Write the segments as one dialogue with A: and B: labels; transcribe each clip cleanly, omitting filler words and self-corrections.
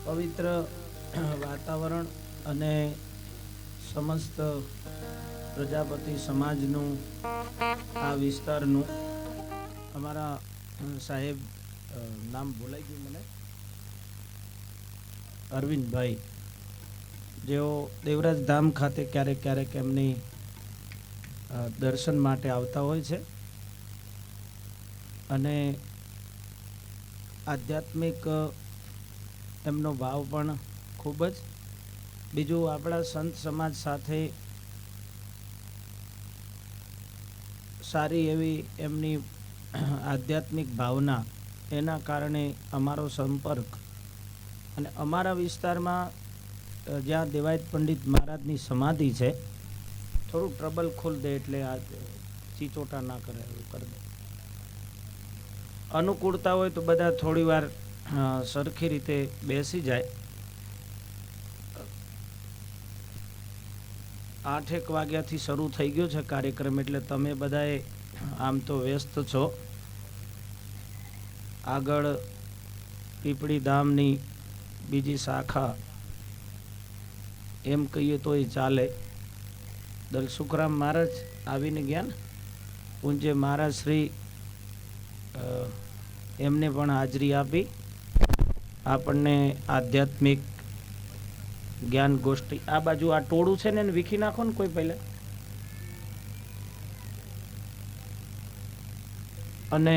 A: પવિત્ર વાતાવરણ અને સમસ્ત પ્રજાપતિ સમાજનું આ વિસ્તારનું અમારા સાહેબ નામ બોલાઈ ગયું મને, અરવિંદભાઈ, જેઓ દેવરાજ ધામ ખાતે ક્યારેક ક્યારેક એમની દર્શન માટે આવતા હોય છે અને આધ્યાત્મિક એમનો ભાવ પણ ખૂબ જ, બીજું આપણા સંત સમાજ સાથે સારી એવી એમની આધ્યાત્મિક ભાવના, એના કારણે અમારો સંપર્ક અને અમારા વિસ્તારમાં જ્યાં દેવાયત પંડિત મહારાજની સમાધિ છે, થોડું ટ્રબલ ખોલ દે એટલે આ ચીચોટા ના કરે એવું કરી દે. અનુકૂળતા હોય તો બધા થોડી વાર સરખી રીતે બેસી જાય. 8 વાગ્યાથી શરૂ થઈ ગયો છે કાર્યક્રમ, એટલે તમે બધાએ આમ તો વ્યસ્ત છો. આગળ પીપળી ધામની બીજી શાખા એમ કહીએ તો એ ચાલે. દલસુખરામ મહારાજ આવીને ગયા ને, પૂજ્ય મહારાજ શ્રી એમને પણ હાજરી આપી આપણને આધ્યાત્મિક જ્ઞાન ગોષ્ઠી. આ બાજુ આ ટોળું છે ને એને વીખી નાખો ને કોઈ પહેલા. અને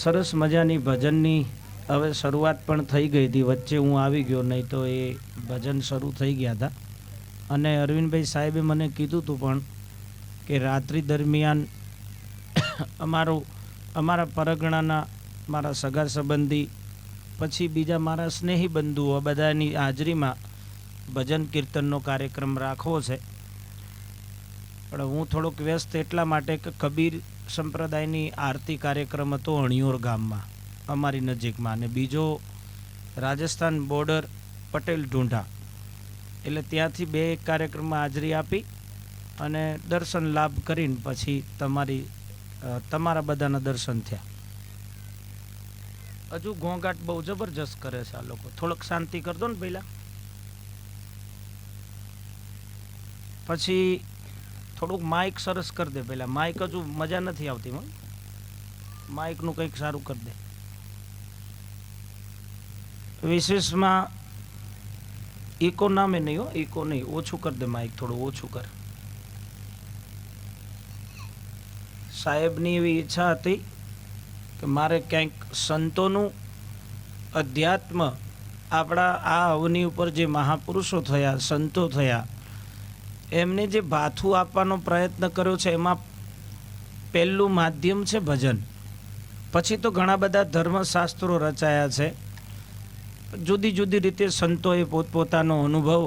A: સરસ મજાની ભજનની હવે શરૂઆત પણ થઈ ગઈ હતી, વચ્ચે હું આવી ગયો, નહીં તો એ ભજન શરૂ થઈ ગયા હતા. અને અરવિંદભાઈ સાહેબે મને કીધું હતું પણ કે રાત્રિ દરમિયાન અમારા પરગણાના મારા સગા સંબંધી પછી બીજા મારા સ્નેહી બંધુઓ બધાની હાજરીમાં ભજન કીર્તનનો કાર્યક્રમ રાખવો છે. પણ હું થોડોક વ્યસ્ત એટલા માટે કે કબીર સંપ્રદાયની આરતી કાર્યક્રમ હતો અણિયોર ગામમાં અમારી નજીકમાં, અને બીજો રાજસ્થાન બોર્ડર પટેલ ઢૂંઢા, એટલે ત્યાંથી 2 કાર્યક્રમમાં હાજરી આપી અને દર્શન લાભ કરીને પછી તમારા બધાના દર્શન થયા. હજુ ઘોંઘાટ બહુ જબરજસ્ત કરે છે આ લોકો, થોડોક શાંતિ કરી દો ને પહેલાં. પછી થોડુંક માઇક સરસ કરી દે પહેલાં, માઇક હજુ મજા નથી આવતી, માઇકનું કંઈક સારું કરી દે. વિશેષમાં ઇકો નામે નહીં, ઇકો નહીં, ઓછું કરી દે માઇક, થોડું ઓછું કર. સાહેબની એવી ઈચ્છા હતી કે મારે ક્યાંક સંતોનું અધ્યાત્મ, આપણા આ અવની ઉપર જે મહાપુરુષો થયા, સંતો થયા, એમને જે ભાથું આપવાનો પ્રયત્ન કર્યો છે, એમાં પહેલું માધ્યમ છે ભજન. પછી તો ઘણા બધા ધર્મશાસ્ત્રો રચાયા છે, જુદી જુદી રીતે સંતોએ પોતપોતાનો અનુભવ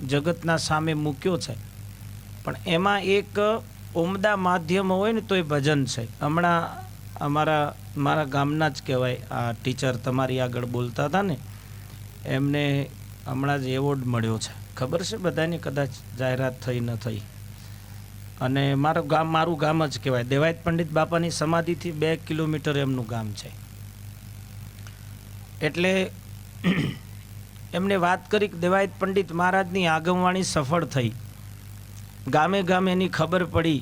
A: જગતના સામે મૂક્યો છે, પણ એમાં એક ઉમદા માધ્યમ હોય ને તો એ ભજન છે. હમણાં મારા ગામના જ કહેવાય, આ ટીચર તમારી આગળ બોલતા હતા ને, એમને હમણાં જ એવોર્ડ મળ્યો છે, ખબર છે બધાને, કદાચ જાહેરાત થઈ ન થઈ. અને મારું ગામ જ કહેવાય, દેવાયત પંડિત બાપાની સમાધિથી 2 કિલોમીટર એમનું ગામ છે. એટલે એમને વાત કરી કે દેવાયત પંડિત મહારાજની આગમવાણી સફળ થઈ, ગામે ગામે એની ખબર પડી,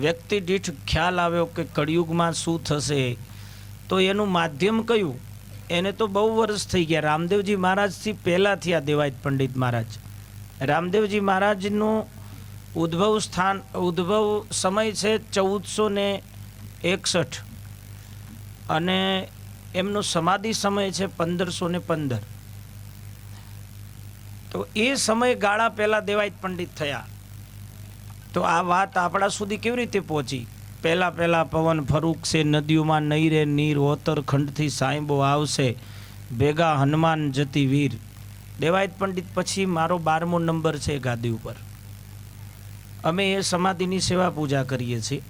A: વ્યક્તિ દીઠ ખ્યાલ આવ્યો કે કળિયુગમાં શું થશે, તો એનું માધ્યમ કયું? એને તો બહુ વર્ષ થઈ ગયા. રામદેવજી મહારાજથી પહેલાં થયા દેવાયત પંડિત મહારાજ. રામદેવજી મહારાજનું ઉદ્ભવ સમય છે 1461 અને એમનો સમાધિ સમય છે 1515. તો એ સમયગાળા પહેલાં દેવાયત પંડિત થયા. તો આ વાત આપણા સુધી કેવી રીતે પહોંચી? પહેલાં પવન ફરૂકશે, નદીઓમાં નહીં રે નીર, ઓતર ખંડથી સાંઈબો આવશે, ભેગા હનુમાન જતી વીર. દેવાયત પંડિત પછી મારો 12મો નંબર છે ગાદી ઉપર. અમે એ સમાધિની સેવા પૂજા કરીએ છીએ,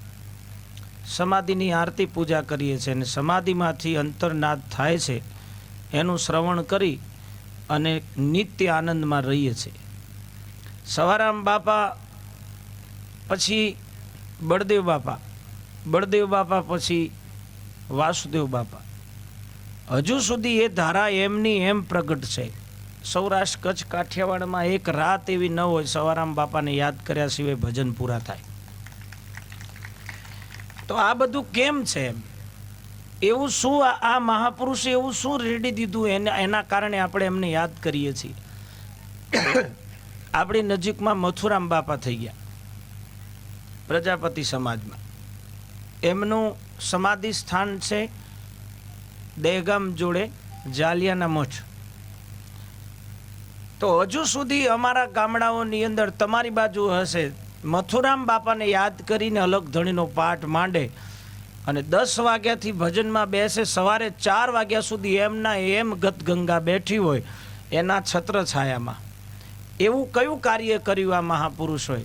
A: સમાધિની આરતી પૂજા કરીએ છીએ, અને સમાધિમાંથી અંતર્નાદ થાય છે એનું શ્રવણ કરી અને નિત્ય આનંદમાં રહીએ છીએ. સવારામ બાપા પછી બળદેવ બાપા પછી વાસુદેવ બાપા, હજુ સુધી એ ધારા એમની એમ પ્રગટ છે. સૌરાષ્ટ્ર કચ્છ કાઠિયાવાડમાં એક રાત એવી ન હોય સવારામ બાપાને યાદ કર્યા સિવાય ભજન પૂરા થાય. તો આ બધું કેમ છે? એવું શું આ મહાપુરુષે એવું શું રેડી દીધું એના કારણે આપણે એમને યાદ કરીએ છીએ. આપણી નજીકમાં મથુરામ બાપા થઈ ગયા પ્રજાપતિ સમાજમાં. એમનું સમાધિ સ્થાન છે દહેગામ જોડે જાલિયાના મઠ. તો હજુ સુધી અમારા ગામડાઓની અંદર તમારી બાજુ હશે, મથુરામ બાપાને યાદ કરીને અલગ ધણીનો પાઠ માંડે અને 10 વાગ્યાથી ભજનમાં બેસે, સવારે 4 વાગ્યા સુધી એમના એમ ગતગંગા બેઠી હોય એના છત્ર છાયામાં. એવું કયું કાર્ય કર્યું આ મહાપુરુષોએ?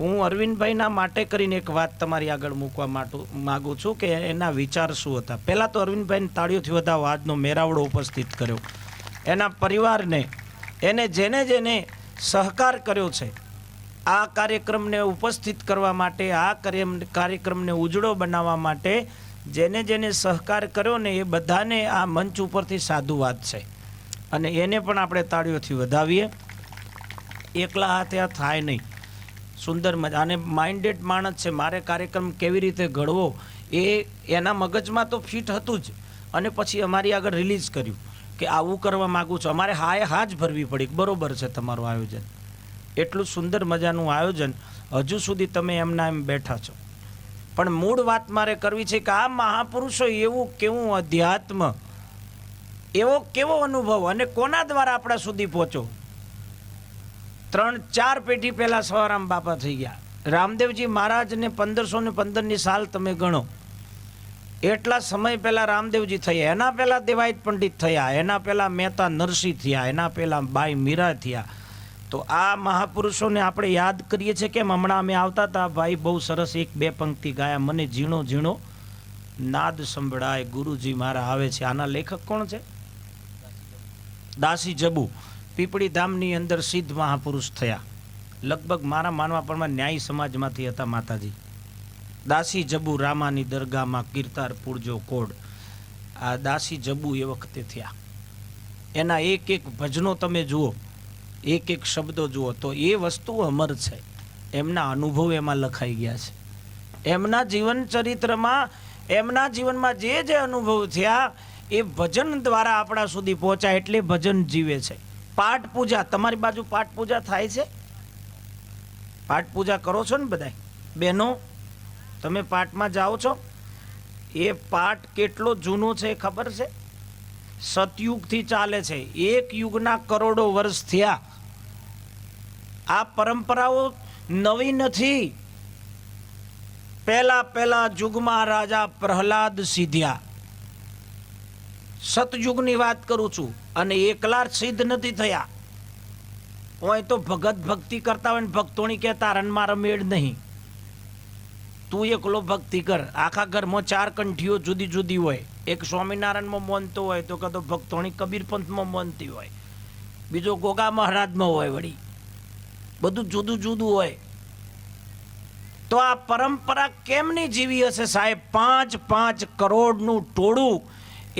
A: હું અરવિંદભાઈના માટે કરીને એક વાત તમારી આગળ મૂકવા માગું છું કે એના વિચાર શું હતા. પહેલાં તો અરવિંદભાઈને તાળીઓથી વધાવો, આજનો મેરાવડો ઉપસ્થિત કર્યો, એના પરિવારને, એને જેને જેને સહકાર કર્યો છે આ કાર્યક્રમને ઉપસ્થિત કરવા માટે, આ કાર્યક્રમને ઉજળો બનાવવા માટે જેને જેને સહકાર કર્યો ને એ બધાને આ મંચ ઉપરથી સાધુવાદ છે અને એને પણ આપણે તાળીઓથી વધાવીએ. એકલા હાથે આ થાય નહીં. સુંદર મજા અને માઇન્ડેડ માણસ છે. મારે કાર્યક્રમ કેવી રીતે ઘડવો એ એના મગજમાં તો ફિટ હતું જ અને પછી અમારી આગળ રિલીઝ કર્યું કે આવું કરવા માગું છું. અમારે હાય હા જ ભરવી પડી. બરોબર છે તમારું આયોજન, એટલું સુંદર મજાનું આયોજન, હજુ સુધી તમે એમના એમ બેઠા છો. પણ મૂળ વાત મારે કરવી છે કે આ મહાપુરુષો એવું કેવું અધ્યાત્મ, એવો કેવો અનુભવ અને કોના દ્વારા આપણા સુધી પહોંચો. 3-4 પેઢી પહેલા સવારામ બાપા થઈ ગયા. રામદેવજી મહારાજને 1515ની સાલ તમે ગણો, એટલા સમય પહેલા રામદેવજી થયા. એના પહેલા દેવાયત પંડિત થયા, એના પહેલા મહેતા નરસિંહ થયા, એના પહેલા બાઈ મીરા થયા. તો આ મહાપુરુષોને આપણે યાદ કરીએ છીએ. કેમ હમણાં અમે આવતા હતા, ભાઈ બહુ સરસ 1-2 પંક્તિ ગાયા, મને ઝીણો ઝીણો નાદ સંભળાય ગુરુજી મારા આવે છે. આના લેખક કોણ છે? દાસી જબુ. પીપળી ધામની અંદર સિદ્ધ મહાપુરુષ થયા. લગભગ મારા માનવા પ્રમાણે ન્યાયી સમાજમાંથી હતા માતાજી. દાસી જબુ રામાની દરગાહમાં કીર્તાર પૂરજો કોડ. આ દાસી જબુ એ વખતે થયા. એના એક એક ભજનો તમે જુઓ, એક એક શબ્દો જુઓ તો એ વસ્તુ અમર છે. એમના અનુભવ એમાં લખાઈ ગયા છે. એમના જીવન ચરિત્રમાં, એમના જીવનમાં જે જે અનુભવ થયા એ ભજન દ્વારા આપણા સુધી પહોંચ્યા. એટલે ભજન જીવે છે. પાઠ પૂજા, તમારી બાજુ પાઠ પૂજા થાય છે? પાઠ પૂજા કરો છો ને બધાય બહેનો? તમે પાઠમાં જાઓ છો? એ પાઠ કેટલો જૂનો છે ખબર છે? સતયુગથી ચાલે છે. 1 યુગના કરોડો વર્ષ થયા. આ પરંપરાઓ નવી નથી. પહેલા યુગમાં રાજા પ્રહલાદ સીધ્યા. સતયુગની વાત કરું છું. અને એકલા સિદ્ધ નથી થયા. હોય તો ભગત ભક્તિ કરતા હોય ને ભક્તોની કહેતા રનમાં રમેડ નહીં. તું એકલો ભક્તિ કર. આખા ઘરમાં 4 કંઠીઓ જુદી જુદી હોય. એક સ્વામિનારાયણમાં મોનતો હોય તો કદો ભક્તોની કબીરપંથમાં મોનતી હોય, બીજો ગોગા મહારાજમાં હોય, વળી બધું જુદું જુદું હોય. તો આ પરંપરા કેમની જીવી હશે સાહેબ? 5 કરોડનું ટોળું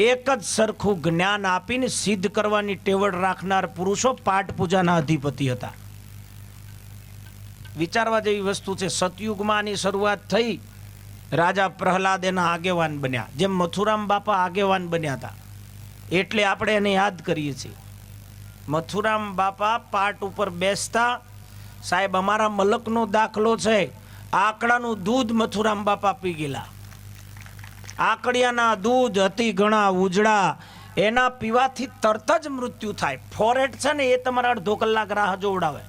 A: એક જ સરખું જ્ઞાન આપીને સિદ્ધ કરવાની ટેવડ રાખનાર પુરુષો પાઠ પૂજાના અધિપતિ હતા. વિચારવા જેવી વસ્તુ છે. સતયુગમાં આની શરૂઆત થઈ. રાજા પ્રહલાદ એના આગેવાન બન્યા, જેમ મથુરામ બાપા આગેવાન બન્યા હતા. એટલે આપણે એને યાદ કરીએ છીએ. મથુરામ બાપા પાટ ઉપર બેસતા. સાહેબ અમારા મલકનો દાખલો છે. આકડાનું દૂધ મથુરામ બાપા પી ગયેલા. આકડિયાના દૂધ અતિ ઘણા ઉજળા, એના પીવાથી તરત જ મૃત્યુ થાય. ફોરેટ છે ને એ તમારા અડધો કલાક રાહ જોવડાવે.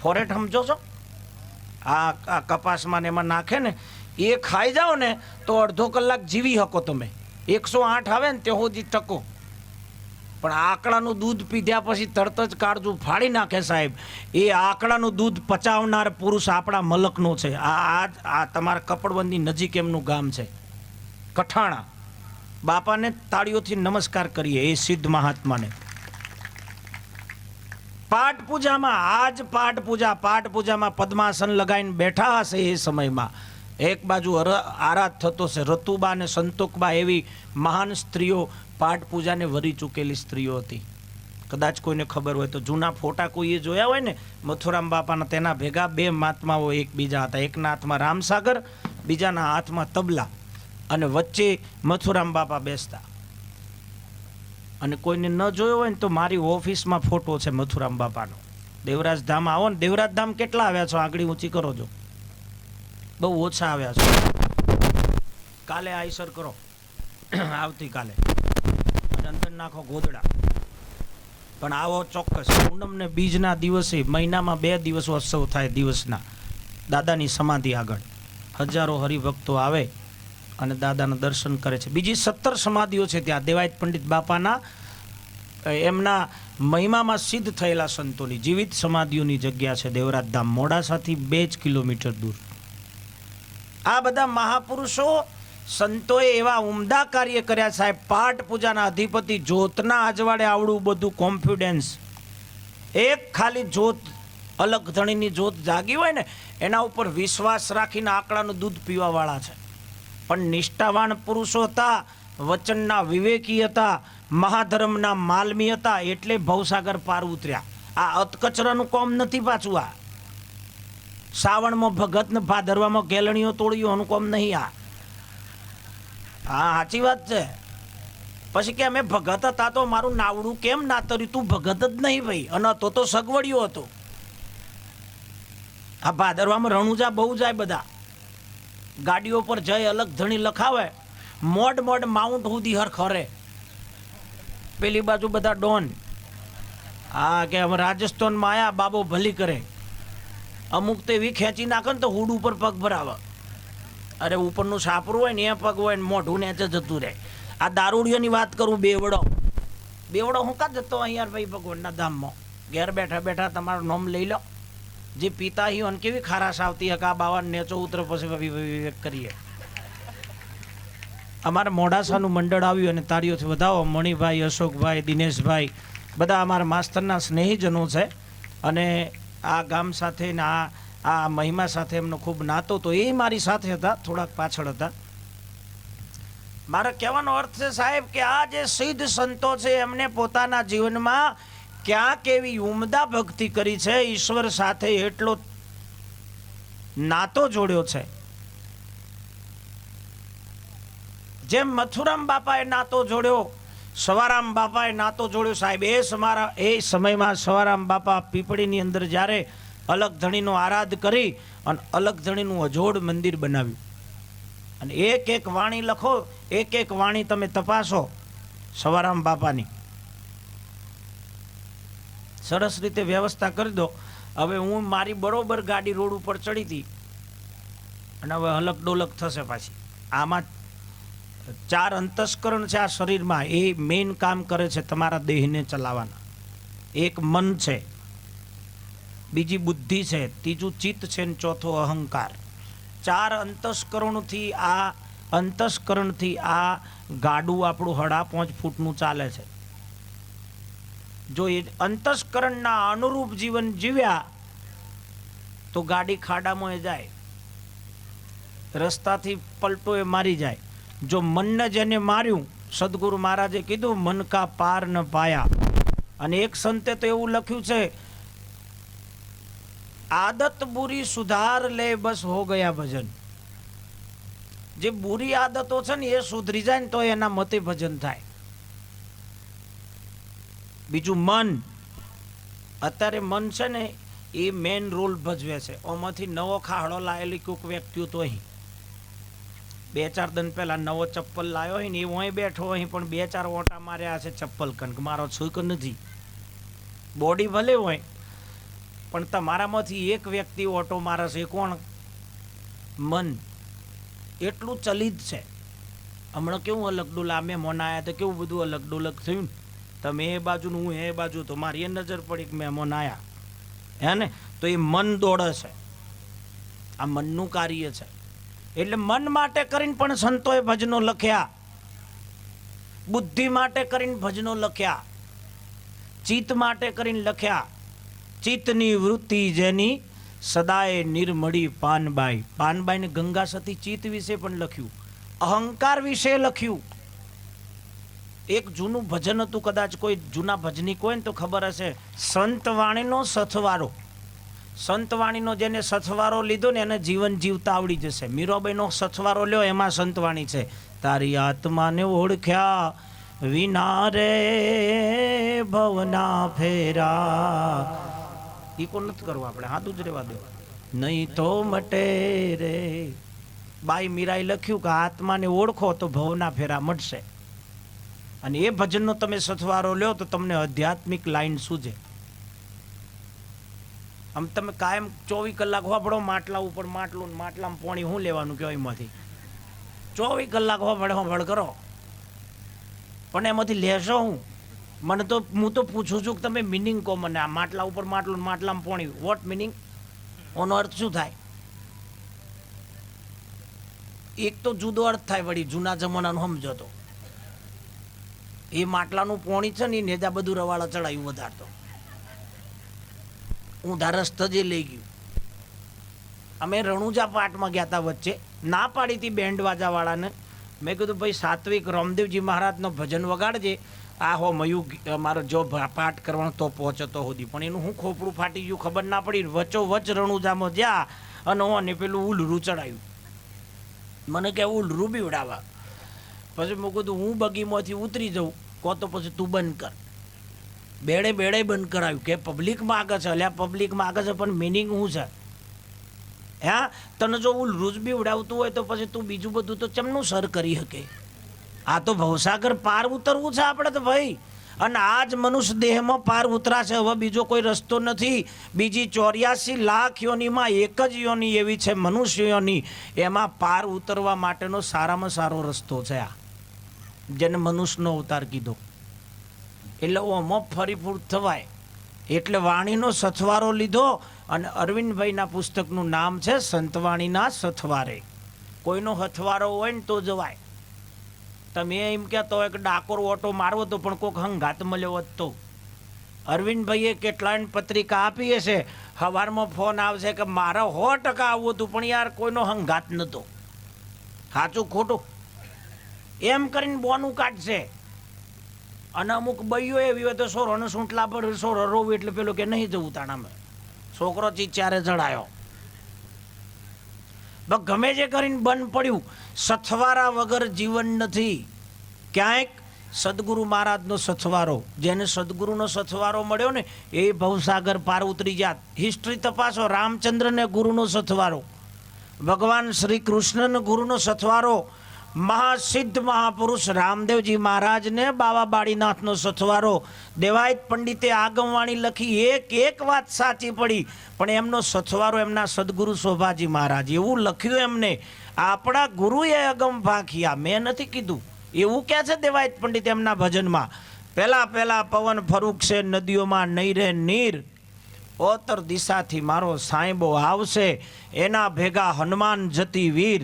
A: ફોરેટ સમજો છો? આ કપાસમાં એમાં નાખે ને, એ ખાઈ જાઓ ને તો અડધો કલાક જીવી શકો તમે. 108 આવે ને તે સુધી ટકો. પણ આકડાનું દૂધ પીધ્યા પછી તરત જ કાળજું ફાડી નાખે સાહેબ. એ આકડાનું દૂધ પચાવનાર પુરુષ આપણા મલકનો છે. આ તમારા કપડબંધી નજીક એમનું ગામ છે, કઠાણા. બાપાને તાળીઓથી નમસ્કાર કરીએ એ સિદ્ધ મહાત્માને. પાઠ પૂજામાં, આજ પાઠ પૂજામાં પદ્માસન લગાવીને બેઠા હશે. એ સમયમાં એક બાજુ આરાધ થતો છે. રતુબા અને સંતોકબા એવી મહાન સ્ત્રીઓ પાઠ પૂજાને વરી ચૂકેલી સ્ત્રીઓ હતી. કદાચ કોઈને ખબર હોય તો જૂના ફોટા કોઈએ જોયા હોય ને મથુરામ બાપાના, તેના ભેગા બે મહાત્માઓ એકબીજા હતા. એકના હાથમાં રામસાગર, બીજાના હાથમાં તબલા, અને વચ્ચે મથુરામ બાપા બેસતા. અને કોઈને ન જોયો હોય ને તો મારી ઓફિસમાં ફોટો છે મથુરામ બાપાનો. દેવરાજ ધામ આવો ને, દેવરાજ ધામ કેટલા આવ્યા છો? આંગળી ઊંચી કરો છો. બહુ ઓછા આવ્યા છો. કાલે આઈસર કરો, આવતીકાલે અંદર નાખો ગોદડા, પણ આવો ચોક્કસ. પૂનમ ને બીજના દિવસે મહિનામાં 2 દિવસ ઉત્સવ થાય દિવસના, દાદાની સમાધિ આગળ હજારો હરિભક્તો આવે અને દાદાના દર્શન કરે છે. બીજી 17 સમાધિઓ છે ત્યાં, દેવાયત પંડિત બાપાના એમના મહિમામાં સિદ્ધ થયેલા સંતોની જીવિત સમાધિઓની જગ્યા છે દેવરાજ ધામ, મોડાસાથી 2 જ કિલોમીટર દૂર. આ બધા મહાપુરુષો સંતોએ એવા ઉમદા કાર્ય કર્યા સાહેબ. પાઠ પૂજાના અધિપતિ જ્યોતના અજવાળે આવડું બધું કોન્ફિડન્સ. એક ખાલી જ્યોત, અલગ ધણીની જ્યોત જાગી હોય ને એના ઉપર વિશ્વાસ રાખીને આંકડાનું દૂધ પીવાવાળા છે. પણ નિષ્ઠાવાન પુરુષો હતા, વચનના વિવેકી હતા, મહાધર્મના માલમી હતા, એટલે ભવસાગર પાર ઉતર્યા. આ અતકચરાનું કોમ નથી પાછું. આ શ્રાવણમાં ભગત ને ભાદરવામાં ગેલણીઓ તોડ્યું કોમ નહીં. આ હા સાચી વાત છે. પછી કે અમે ભગત હતા તો મારું નાવડું કેમ ના તર્યું? તું ભગત જ નહીં ભાઈ, અને તો સગવડિયો હતો. આ ભાદરવામાં રણુજા બહુ જાય બધા, ગાડીઓ પર જઈ અલગ ધણી લખાવે, મોડ માઉન્ટ સુધી હર ખરે. પેલી બાજુ બધા ડોન, હા કે અમે રાજસ્થાનમાં આયા, બાબો ભલી કરે. અમુક તો એવી ખેંચી નાખે ને તો હુડ ઉપર પગ ભરાવે. અરે ઉપરનું સાપરું હોય ને એ પગ હોય ને મોઢું નેચે જતું રહે. આ દારૂડિયોની વાત કરું, બેવડો હું કા જતો અહીંયા ભાઈ ભગવાનના ધામમાં? ઘેર બેઠા બેઠા તમારું નામ લઈ લો. જે પિતા હી અને કેવી ખારાશ આવતી હે, આ બાવા નેચો ઉતર પછી વિવેક કરીએ. અમારા મોડાસાનું મંડળ આવ્યું અને તાળીઓથી વધાવો. મણિભાઈ, અશોકભાઈ, દિનેશભાઈ બધા અમારા માસ્તરના સ્નેહીજનો છે. અને આ ગામ સાથે ને આ મહિમા સાથે એમનો ખૂબ નાતો, તો એ મારી સાથે હતા, થોડાક પાછળ હતા. મારા કહેવાનો અર્થ છે સાહેબ કે આ જે સિદ્ધ સંતો છે એમને પોતાના જીવનમાં ક્યાંક એવી ઉમદા ભક્તિ કરી છે, ઈશ્વર સાથે એટલો નાતો જોડ્યો છે. જેમ મથુરામ બાપાએ નાતો જોડ્યો, સવારામ બાપાએ નાતો જોડ્યો સાહેબ. એ સમયમાં સવારામ બાપા પીપળીની અંદર જ્યારે અલગ ધણીનો આરાધ કરી અને અલગ ધણીનું અજોડ મંદિર બનાવ્યું. અને એક વાણી લખો, એક વાણી તમે તપાસો સવારામ બાપાની, સરસ રીતે વ્યવસ્થા કરી દો. હવે હું મારી બરોબર ગાડી રોડ ઉપર ચડી હતી અને હવે હલક ડોલક થશે પાછી. આમાં 4 અંતસ્કરણ છે આ શરીરમાં, એ મેઇન કામ કરે છે તમારા દેહને ચલાવવાના. એક મન છે, બીજી બુદ્ધિ છે, ત્રીજું ચિત્ત છે, ને ચોથો અહંકાર. 4 અંતસ્કરણથી આ ગાડું આપણું 5.5 ફૂટનું ચાલે છે. જો એ અંતસ્કરણના અનુરૂપ જીવન જીવ્યા તો ગાડી ખાડામાં જાય, રસ્તાથી પલટો એ મારી જાય. જો મનને જેને માર્યું, સદગુરુ મહારાજે કીધું મન કા પાર ન પાયા. અને એક સંતે તો એવું લખ્યું છે, આદત બુરી સુધાર લે બસ હો ગયા ભજન. જે બુરી આદતો છે ને એ સુધરી જાય ને તો એના મતે ભજન થાય. બીજું મન, અત્યારે મન છે ને એ મેન રોલ ભજવે છે. ઓમાંથી નવો ખાડો લાયેલી કોઈક વ્યક્તિઓ તો અહીં 2-4 દિન પહેલા નવો ચપ્પલ લાવ્યો હોય ને એ અહીં બેઠો અહીં, પણ 2-4 ઓટા માર્યા છે ચપ્પલ કન, મારો છૂક નથી. બોડી ભલે હોય પણ તમારામાંથી એક વ્યક્તિ ઓટો મારે છે, કોણ? મન. એટલું ચલિત છે. હમણાં કેવું અલગ ડોલા અમે મોનાયા તો કેવું બધું અલગ ડોલક થયું. તમે એ બાજુનું, હું એ બાજુ, તો મારી એ નજર પડી કે મહેમાન આયા હે ને, તો એ મન દોડે છે. આ મનનું કાર્ય છે. એટલે મન માટે કરીને પણ સંતોએ ભજનો લખ્યા, બુદ્ધિ માટે કરીને ભજનો લખ્યા, ચિત્ત માટે કરીને લખ્યા. ચિત્તની વૃત્તિ જેની સદાય નિર્મળી પાનબાઈ. પાનબાઈને ગંગા સતી ચિત્ત વિશે પણ લખ્યું, અહંકાર વિશે લખ્યું. એક જૂનું ભજન હતું, કદાચ કોઈ જૂના ભજનિક હોય ને તો ખબર હશે, સંતવાણીનો સથવારો. સંતવાણીનો જેને સથવારો લીધો ને એને જીવન જીવતા આવડી જશે. મીરાબાઈનો સથવારો લ્યો, એમાં સંતવાણી છે, તારી આત્માને ઓળખ્યા વિના રે ભવના ફેરા. એ કોણ નથી કરવું આપણે, હાથું જ રહેવા દો, નહીં તો મટે રે. બાઈ મીરાએ લખ્યું કે આત્માને ઓળખો તો ભવના ફેરા મટશે. અને એ ભજનનો તમે સથવારો લ્યો તો તમને આધ્યાત્મિક લાઈન સૂજે. આમ તમે કાયમ 24 કલાક હોબળો માટલા ઉપર માટલું, માટલામાં પોણી શું લેવાનું કહેવાય એમાંથી 24 કલાક હોબળ કરો, પણ એમાંથી લેશો હું? મને તો હું તો પૂછું છું કે તમે મિનિંગ કહો મને. આ માટલા ઉપર માટલું, માટલામાં પોણી, વોટ મિનિંગ? ઓનો અર્થ શું થાય? એક તો જુદો અર્થ થાય વળી, જૂના જમાનાનો સમજો તો. એ માટલાનું પોણી છે ને એ નેજા બધું રવાળા ચડાયું વધારતો, ઊંધા રસ્તે જ લઈ ગયું. અમે રણુજા પાઠમાં ગયા હતા વચ્ચે, ના પાડી હતી બેન્ડ વાજાવાળાને. મેં કીધું ભાઈ સાત્વિક રામદેવજી મહારાજનો ભજન વગાડજે, આ હો મયું મારો જો પાઠ કરવાનો તો પહોંચતો સુધી. પણ એનું હું ખોપડું ફાટી ગયું ખબર ના પડી. વચ્ચો વચ્ચ રણુજામાં જ્યાં અને ઓને પેલું ઉલરું ચડાયું. મને કે ઉલરું બીવડાવા. પછી મેં કીધું હું બગીમાંથી ઉતરી જાઉં, કહો તો પછી તું બંધ કર. બેડે બેડે બંધ કરાવ્યું કે પબ્લિક માગે છે. અલ્યા પબ્લિક માગે છે પણ મિનિંગ શું છે? હા, તને જો ઉલરું જ બીવડાવતું હોય તો પછી તું બીજું બધું તો ચમનું સર કરી શકે? આ તો ભવસાગર પાર ઉતરવું છે આપણે તો ભાઈ. અને આ જ મનુષ્ય દેહમાં પાર ઉતરાશે, હવે બીજો કોઈ રસ્તો નથી. બીજી 84 લાખ યોનીમાં એક જ યોની એવી છે મનુષ્ય યોની, એમાં પાર ઉતરવા માટેનો સારામાં સારો રસ્તો છે આ, જેને મનુષ્યનો અવતાર કીધો. એટલે ઓમાં ફરીફૂટ થવાય. એટલે વાણીનો સથવારો લીધો. અને અરવિંદભાઈના પુસ્તકનું નામ છે સંતવાણીના સથવારે. કોઈનો હથવારો હોય ને તો જવાય. તમે એમ કહેતો હોય કે ડાકોર ઓટો મારવો તો પણ કોઈક હંગાત મળ્યો હોત તો. અરવિંદભાઈએ કેટલાય પત્રિકા આપી હશે, સવારમાં ફોન આવશે કે મારે 100% આવવું હતું પણ યાર કોઈનો હંગાત નહોતો. સાચું ખોટું એમ કરીને બોનું કાઢશે. અને અમુક બઈઓ એવી હોય તો સોરોને સૂંટલા પર સોરો રોવું એટલે પેલો કે નહીં જવું તાણામાં, છોકરો ચીચારે ચડાયો. ગમે જે કરીને બંધ પડ્યું. સથવારા વગર જીવન નથી. ક્યાંક સદગુરુ મહારાજનો સથવારો, જેને સદગુરુનો સથવારો મળ્યો ને એ ભવસાગર પાર ઉતરી જાત. હિસ્ટ્રી તપાસો, રામચંદ્રને ગુરુનો સથવારો, ભગવાન શ્રી કૃષ્ણને ગુરુનો સથવારો, મહાસિદ્ધ મહાપુરુષ રામદેવજી મહારાજને બાવા બાળીનાથનો સથવારો. દેવાયત પંડિતે આગમવાણી લખી, એક વાત સાચી પડી, પણ એમનો સથવારો એમના સદગુરુ શોભાજી મહારાજ એવું લખ્યું એમને, આપણા ગુરુએ અગમ ભાંખ્યા, મેં નથી કીધું. એવું કહે છે દેવાયત પંડિત એમના ભજનમાં. પહેલા પવન ફરૂક છે નદીઓમાં નહીં રહે નીર, ઓતર દિશાથી મારો સાંઈબો આવશે, એના ભેગા હનુમાન જતી વીર.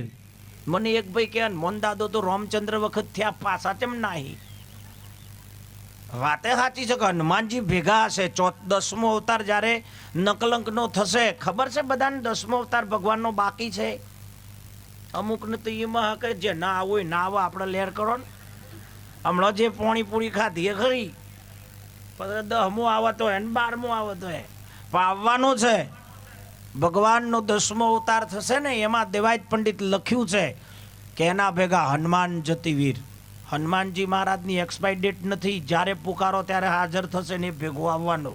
A: મને એક ભાઈ કહે મોનદાદો તો રામચંદ્ર વખત થયા પાછા તેમ નાહી. વાતે સાચી છે કે હનુમાનજી ભેગા હશે. 10મો અવતાર જ્યારે નકલંકનો થશે, ખબર છે બધાને 10મો અવતાર ભગવાનનો બાકી છે. અમુકને તો એમાં કે જે ના આવો ના આવો આપણે લેર કરો ને. હમણાં જે પોણી પૂરી ખાધી એ ખરી, પછી 10મો આવતો હોય ને 12મો આવતો હોય, પણ આવવાનું છે. ભગવાનનો 10મો અવતાર થશે ને એમાં દેવાયત પંડિત લખ્યું છે કે એના ભેગા હનુમાન જતી વીર. હનુમાનજી મહારાજની એક્સપાયર ડેટ નથી, જ્યારે પુકારો ત્યારે હાજર થશે ને એ ભેગો આવવાનો.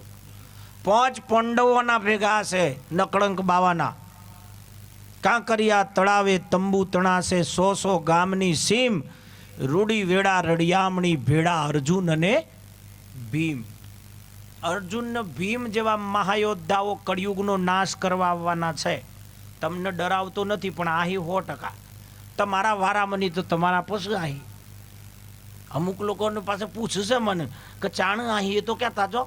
A: 5 પાંડવોના ભેગા હશે, નકળંક બાવાના. કાંકરિયા તળાવે તંબુ તણાશે, 100 ગામની સીમ, રૂડી વેડા રડિયામણી ભેડા અર્જુન અને ભીમ. અર્જુન ને ભીમ જેવા મહાયોદ્ધાઓ કળિયુગનો નાશ કરવા આવવાના છે. તમને ડરાવતો નથી પણ આહી 100%. તમારા વારામની તો તમારા પછી આહી. અમુક લોકોને પાસે પૂછશે મને કે ચાણ આહી, એ તો કહેતા જો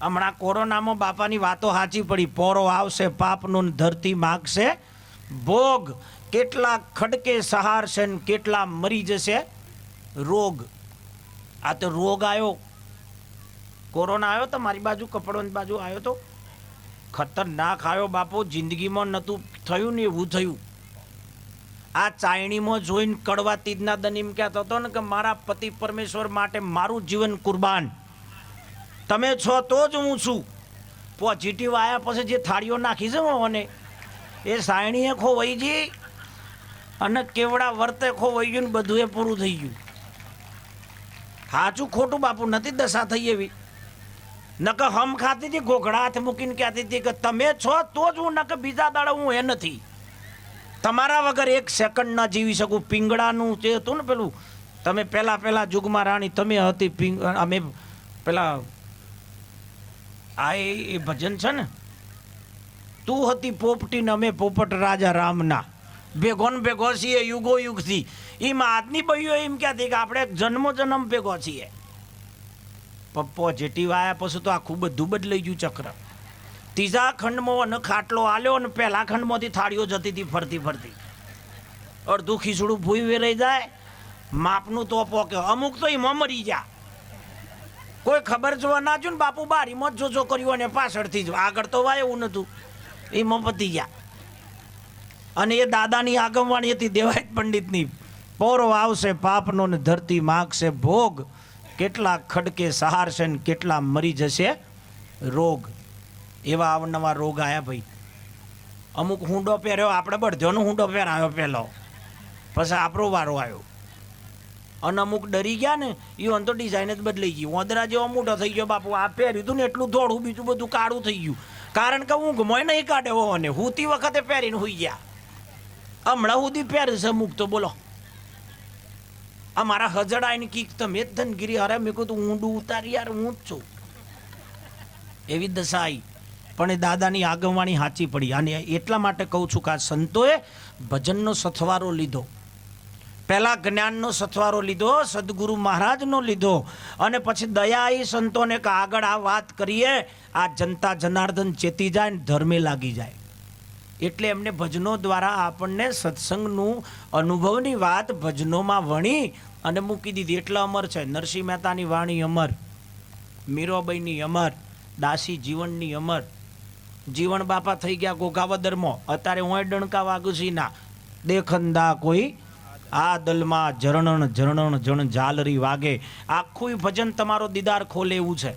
A: હમણાં કોરોનામાં બાપાની વાતો સાચી પડી. પોરો આવશે પાપનો, ધરતી માગશે ભોગ, કેટલા ખડકે સહારશે ને કેટલા મરી જશે રોગ. આ તો રોગ આવ્યો, કોરોના આવ્યો તો મારી બાજુ કપડોની બાજુ આવ્યો તો ખતરનાક આવ્યો બાપુ. જિંદગીમાં નહોતું થયું ને એવું થયું. આ ચાયણીમાં જોઈને કડવા તીજના દનીમ કહેતો હતો ને કે મારા પતિ પરમેશ્વર માટે મારું જીવન કુરબાન, તમે છો તો જ હું છું. પોઝિટિવ આવ્યા પછી જે થાળીઓ નાખી છે મને એ સાયણીએ ખોવાઈ ગઈ અને કેવડા વર્તે ખોવાઈ ગયું ને બધું એ પૂરું થઈ ગયું. સાચું ખોટું બાપુ નથી દશા થઈ એવી. નક હમ ખાતી હતી ઘોઘડા હાથ મૂકીને કહેતી હતી કે તમે છો તો જ હું, નક બીજા દાડે હું એ નથી. તમારા વગર એક સેકન્ડ ના જીવી શકું. પિંગળાનું જે હતું ને પેલું, તમે પહેલા જુગમાં રાણી તમે હતી, અમે પેલા આ એ ભજન છે ને, તું હતી પોપટી ને અમે પોપટ રાજા રામના, ભેગો ને ભેગો છીએ યુગો યુગથી. એમાં આજની ભાઈઓ એમ કહેતી કે આપણે જન્મો જન્મ ભેગો છીએ. પોઝિટિવ આવ્યા પછી તો આખું બધું બદલાઈ ગયું ચક્ર. ત્રીજા ખંડમાં અને ખાટલો આલ્યો અને પહેલા ખંડમાંથી થાળીઓ જતી હતી ફરતી ફરતી. અડધું ખીચડું ભૂઈ વેરાઈ જાય, માપનું તો પોકે, અમુક તો એમાં મરી જા. કોઈ ખબર જોવા ના જો ને બાપુ બારીમાં જ જોજો કર્યું અને પાછળથી જ, આગળ તો વાય એવું નતું, એમાં પતી ગયા. અને એ દાદાની આગમવાણી હતી દેવાયત પંડિતની, પોરો આવશે પાપનો ને ધરતી માગશે ભોગ, કેટલા ખડકે સહારશે ને કેટલા મરી જશે રોગ. એવા અવનવા રોગ આવ્યા ભાઈ. અમુક હુંડો પહેર્યો, આપણે બળધ્યોનો હુંડો પહેરાયો પહેલો, પછી આપણો વારો આવ્યો. અને અમુક ડરી ગયા ને એ તો ડિઝાઇન જ બદલાઈ ગઈ. ઓદરા જેવો મોટો થઈ ગયો બાપુ. આ પહેર્યું હતું ને એટલું થોડું, બીજું બધું કાળું થઈ ગયું. કારણ કે ઊંઘમાં નહીં કાઢે અને હુતી વખતે પહેરીને હુઈ ગયા. હમણાં સુધી પહેરે છે અમુક તો બોલો. અમારા હજડાઈને કીક તમે જ ધનગીરી, અરે મેં કહું ઊંડું ઉતારી યાર, હું જ છું. એવી દશા આવી. પણ એ દાદાની આગમવાણી સાચી પડી. અને એટલા માટે કહું છું કે આ સંતોએ ભજનનો સથવારો લીધો, પહેલા જ્ઞાનનો સથવારો લીધો, સદગુરુ મહારાજનો લીધો, અને પછી દયા એ સંતોને કે આગળ આ વાત કરીએ, આ જનતા જનાર્દન ચેતી જાય ને ધર્મે લાગી જાય. એટલે એમને ભજનો દ્વારા આપણને સત્સંગનું અનુભવની વાત ભજનોમાં વણી અને મૂકી દીધી. એટલે અમર છે. નરસિંહ મહેતાની વાણી અમર, મીરાબાઈની અમર, દાસી જીવનની અમર. જીવન બાપા થઈ ગયા ગોગાવદરમાં, અત્યારે હું ડણકા વાગુસી ના દેખંદા કોઈ આ દલમાં ઝરણણ ઝરણણ જણ ઝાલરી વાગે. આખું ભજન તમારો દીદાર ખોલે એવું છે,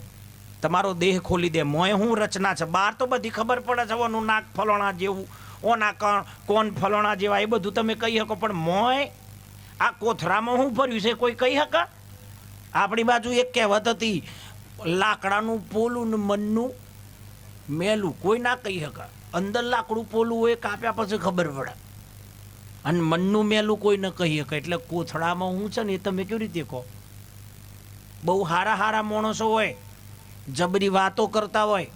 A: તમારો દેહ ખોલી દે. મોય હું રચના છે, બહાર તો બધી ખબર પડે છે, ઓનું નાક ફલોણા જેવું, ઓના કોણ ફલોણા જેવા, એ બધું તમે કહી શકો. પણ મોય આ કોથરામાં શું ભર્યું છે કોઈ કહી શકે? આપણી બાજુ એક કહેવત હતી, લાકડાનું પોલું ને મનનું મેલું. કોઈ ના કહી શકે. અંદર લાકડું પોલું હોય, કાપ્યા પછી ખબર પડે. અને મનનું મેલું કોઈ ન કહી શકે. એટલે કોથળામાં હું છે ને એ તમે કેવી રીતે કહો? બહુ હારા હારા માણસો હોય, જબરી વાતો કરતા હોય,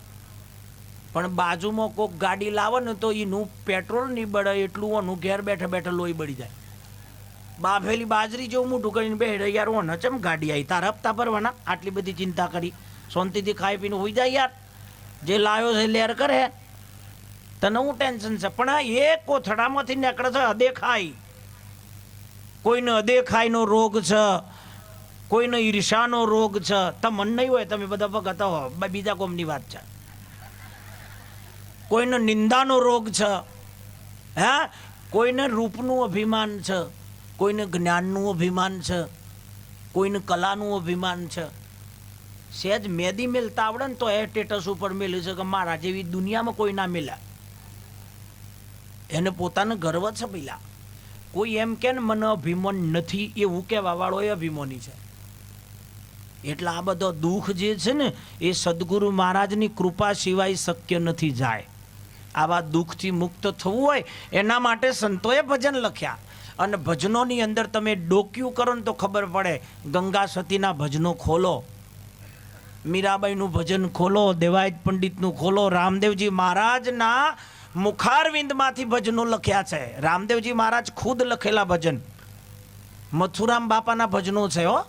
A: પણ બાજુમાં કોઈક ગાડી લાવે ને તો એનું પેટ્રોલ નહીં બળે એટલું ઓનું ઘેર બેઠા બેઠા લોહી બળી જાય. બાફેલી બાજરી જેવું મોટું કરીને બેઠે યાર, ઓને ચમ ગાડી આવી, તાર હપ્તા ભરવાના, આટલી બધી ચિંતા કરી, શાંતિથી ખાઈ પીને હોઈ જાય યાર. જે લાવ્યો છે લેર કરે, તને હું ટેન્શન છે? પણ એ કોથળામાંથી નીકળે છે અદેખાઈ. કોઈને અદેખાઈનો રોગ છે, કોઈને ઈર્ષાનો રોગ છે. તમને નહીં હોય, તમે બધા ભગતા હો, બીજા કોમની વાત છે. કોઈને નિંદાનો રોગ છે, હે, કોઈને રૂપનું અભિમાન છે, કોઈને જ્ઞાનનું અભિમાન છે, કોઈને કલાનું અભિમાન છે. સહેજ મેદી મેલતા આવડે ને તો એ સ્ટેટસ ઉપર મેલ્યું છે કે મારા જેવી દુનિયામાં કોઈ ના મેલ્યા. એને પોતાનો ગર્વ છે. પેલા કોઈ એમ કે ને મને અભિમાન નથી, એવું કહેવા વાળો એ અભિમાની છે. એટલે આ બધો દુઃખ જે છે ને એ સદગુરુ મહારાજની કૃપા સિવાય શક્ય નથી જાય. આવા દુઃખથી મુક્ત થવું હોય એના માટે સંતોએ ભજન લખ્યા. અને ભજનોની અંદર તમે ડોક્યું કરો ને તો ખબર પડે. ગંગા સતીના ભજનો ખોલો, મીરાબાઈનું ભજન ખોલો, દેવાયત પંડિતનું ખોલો, રામદેવજી મહારાજના મુખારવિંદમાંથી ભજનો લખ્યા છે. રામદેવજી મહારાજ ખુદ લખેલા ભજન. મથુરામ બાપાના ભજનો છે હો.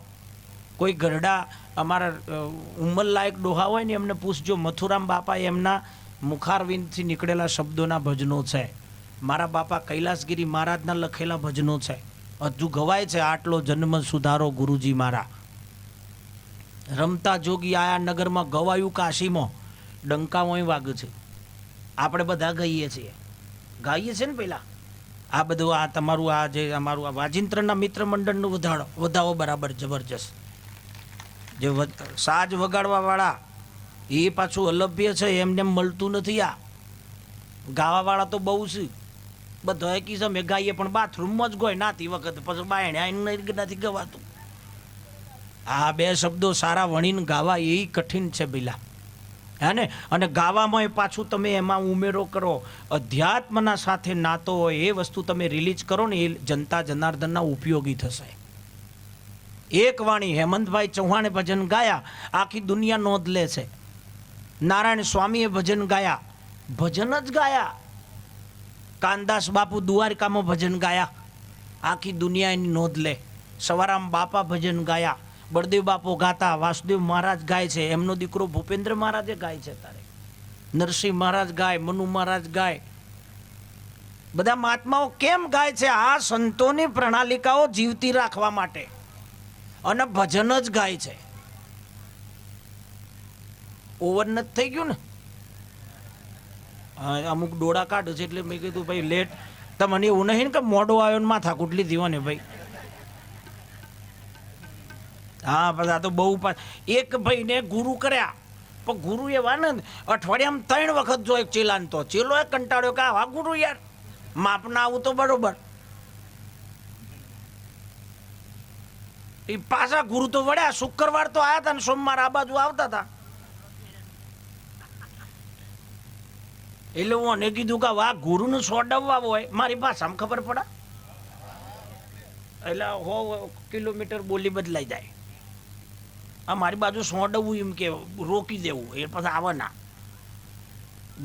A: કોઈ ગરડા અમારા ઉંમરલાયક ડોહા હોય ને એમને પૂછજો, મથુરામ બાપા એમના મુખારવિંદથી નીકળેલા શબ્દોના ભજનો છે. મારા બાપા કૈલાસગીરી મહારાજના લખેલા ભજનો છે. હજુ ગવાય છે, આટલો જન્મ સુધારો ગુરુજી મારા. રમતા જોગી આયા નગરમાં ગવાયું કાશીમાં, ડંકા વોય વાગે છે. આપણે બધા ગાઈએ છીએ ને પહેલાં આ બધું આ તમારું આ જે અમારું આ વાજિંત્રના મિત્ર મંડળનું વધાવો બરાબર જબરજસ્ત. જે સાજ વગાડવાવાળા એ પાછું અલભ્ય છે, એમને મળતું નથી. આ ગાવાવાળા તો બહુ છે, બધા એકી સમય ગાઈએ પણ બાથરૂમમાં જ ગોય નાતી વખત પછી બાયણે નથી ગવાતું. આ બે શબ્દો સારા વણીને ગાવા એ કઠિન છે પેલા, હે ને. અને ગાવામાં પાછું તમે એમાં ઉમેરો કરો, અધ્યાત્મના સાથે નાતો હોય એ વસ્તુ તમે રિલીઝ કરો ને, એ જનતા જનાર્દનના ઉપયોગી થશે. એક વાણી હેમંતભાઈ ચૌહાણે ભજન ગાયા, આખી દુનિયા નોંધ લે છે. નારાયણ સ્વામીએ ભજન ગાયા, ભજન જ ગાયા. કાનદાસ બાપુ દ્વારકામાં ભજન ગાયા, આખી દુનિયા એની નોંધ લે. સવારામ બાપા ભજન ગાયા, બળદેવ બાપો ગાતા, વાસુદેવ મહારાજ ગાય છે, એમનો દીકરો ભૂપેન્દ્ર મહારાજે ગાય છે, તારે નરસિંહ મહારાજ ગાય, મનુ મહારાજ ગાય. બધા મહાત્માઓ કેમ ગાય છે? આ સંતોની પ્રણાલિકાઓ જીવતી રાખવા માટે, અને ભજન જ ગાય છે. ઓવર નથી થઈ ગયું ને? અમુક ડોળા કાઢે છે એટલે મેં કીધું ભાઈ લેટ, તમને એવું નહીં કે મોડો આવ્યો ને માથા કુટલી દીવો ને ભાઈ. હા બધા તો બહુ એક ભાઈને ગુરુ કર્યા, પણ ગુરુ એવા ને અઠવાડિયામાં 3 વખત જો એક ચેલાન, તો ચેલો એ કંટાળ્યો કે આવા ગુરુ યાર માપના આવું તો બરોબર. એ પાછા ગુરુ તો વળ્યા, શુક્રવાર તો આવ્યા હતા ને સોમવાર આ બાજુ આવતા હતા. એટલે હું અને કીધું કે વાહ ગુરુને સોડવવા હોય મારી ભાષામાં ખબર પડે, એટલે 100 કિલોમીટર બોલી બદલાઈ જાય. આ મારી બાજુ સોડવવું એમ કે રોકી દેવું, એ પછી આવે ના.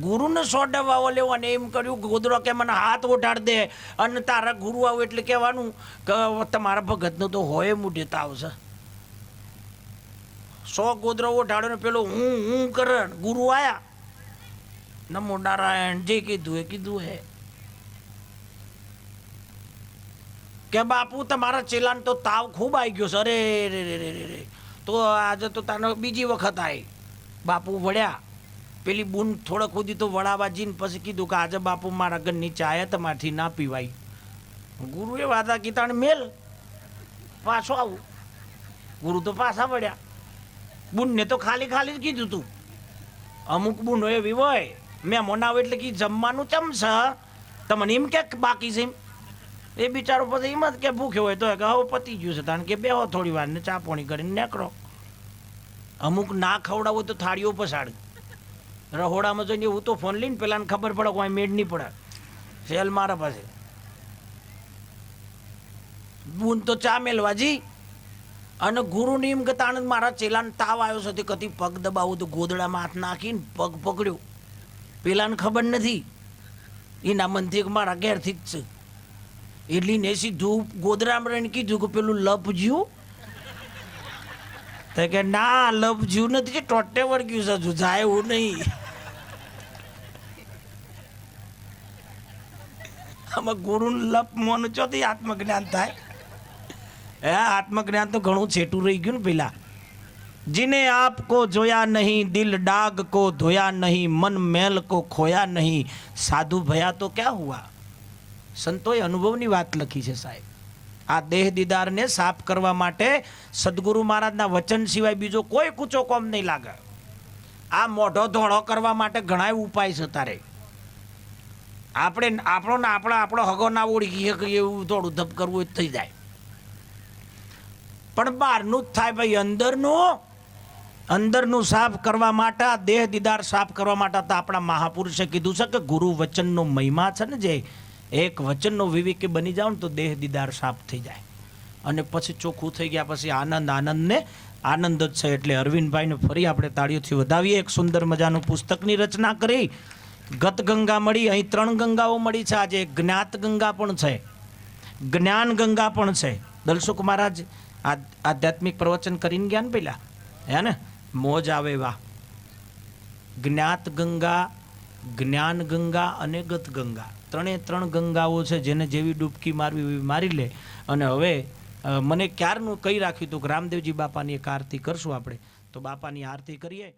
A: ગુરુને સોડવવા લેવો અને એમ કર્યું, ગોદડો કે મને હાથ ઓઢાડ દે અને તારા ગુરુ આવું એટલે કહેવાનું કે તમારા ભગતનો તો હોય મોઢે તાવ છે. 100 ગોદડો ઓઢાડ્યો ને પેલો હું કરે, ગુરુ આયા, નમો નારાયણ, જે કીધું એ કીધું હે કે બાપુ તમારા ચેલાન તો તાવ ખૂબ આવી ગયો છે. અરે રે રે રે રે, તો આજે તો તાનો બીજી વખત આવી. બાપુ વળ્યા, પેલી બૂન થોડોક સુધી તો વળાવા જઈને પછી કીધું કે આજે બાપુ મારા ઘરની ચાય તમારથી ના પીવાય. ગુરુએ વાતા કીધા મેલ પાછો આવું. ગુરુ તો પાછા વળ્યા. બૂનને તો ખાલી ખાલી જ કીધું તું. અમુક બૂનો એવી હોય મેં મોનાવ એટલે કે જમવાનું ચમશે તમને એમ કે બાકી છે, એ બિચારો પછી એમ જ કે ભૂખ્યો હોય તો કે હવે પતી ગયું છે, કારણ કે બેહો થોડી વાર ને ચા પાણી કરીને નીકળો. અમુક ના ખવડાવો તો થાળીઓ પસાડ, રહોડામાં જઈને હું તો ફોન લઈને પેલાને ખબર પડે કોઈ મેળ નહીં પડે, સેલ મારા પાસે. બૂન તો ચા મેલવા જી, અને ગુરુને એમ કે તાણ મારા ચેલાને તાવ આવ્યો છે, કદી પગ દબાવું તો ગોદડામાં હાથ નાખીને પગ પકડ્યો. પેલાને ખબર નથી, એના મનથી મારા ઘેરથી જ છે. એટલી ને સીધું ગોદડામાં રહીને કીધું કે પેલું લપજ્યું, તો કે ના લપજ્યું નથી, ટોટે વળગ્યું છે, હજુ જાય એવું નહીં. આમાં ગુરુને લપ મોનું ચોથી આત્મજ્ઞાન થાય. હે આત્મજ્ઞાન તો ઘણું છેટું રહી ગયું ને પેલા. जिन्हें आपको जोया नहीं, दिल डाग को धोया नहीं, मन मैल को खोया नहीं, साधु भया तो क्या हुआ. સંતોએ અનુભવની વાત લખી છે સાહેબ. આ દેહ દીદારને સાફ કરવા માટે સદગુરુ મહારાજના વચન સિવાય બીજો કોઈ કૂચો કોમ નહીં લાગે. આ મોઢો ધોળો કરવા માટે ઘણા ઉપાય છે. તારે આપણો હગો ના ઓળખી શકીએ એવું થોડું ધપ કરવું થઈ જાય, પણ બહારનું જ થાય ભાઈ. અંદરનું સાફ કરવા માટે, દેહ દીદાર સાફ કરવા માટે તો આપણા મહાપુરુષે કીધું છે કે ગુરુ વચનનો મહિમા છે ને, જે એક વચનનો વિવેકી બની જાવ ને તો દેહ દીદાર સાફ થઈ જાય, અને પછી ચોખ્ખું થઈ ગયા પછી આનંદ જ છે. એટલે અરવિંદભાઈને ફરી આપણે તાળીઓથી વધાવીએ. એક સુંદર મજાનું પુસ્તકની રચના કરી. ગત ગંગા મળી, અહીં 3 ગંગાઓ મળી છે. આજે જ્ઞાત ગંગા પણ છે, જ્ઞાન ગંગા પણ છે. દલસુખ મહારાજ આધ્યાત્મિક પ્રવચન કરીને ગયા ને પેલા, હે ને, મોજ આવે વાહ. જ્ઞાત ગંગા, જ્ઞાન ગંગા અને ગત ગંગા, 3 ગંગાઓ છે. જેને જેવી ડૂબકી મારવી એવી મારી લે. અને હવે મને ક્યારનું કહી રાખ્યું હતું કે રામદેવજી બાપાની એક આરતી કરશું આપણે, તો બાપાની આરતી કરીએ.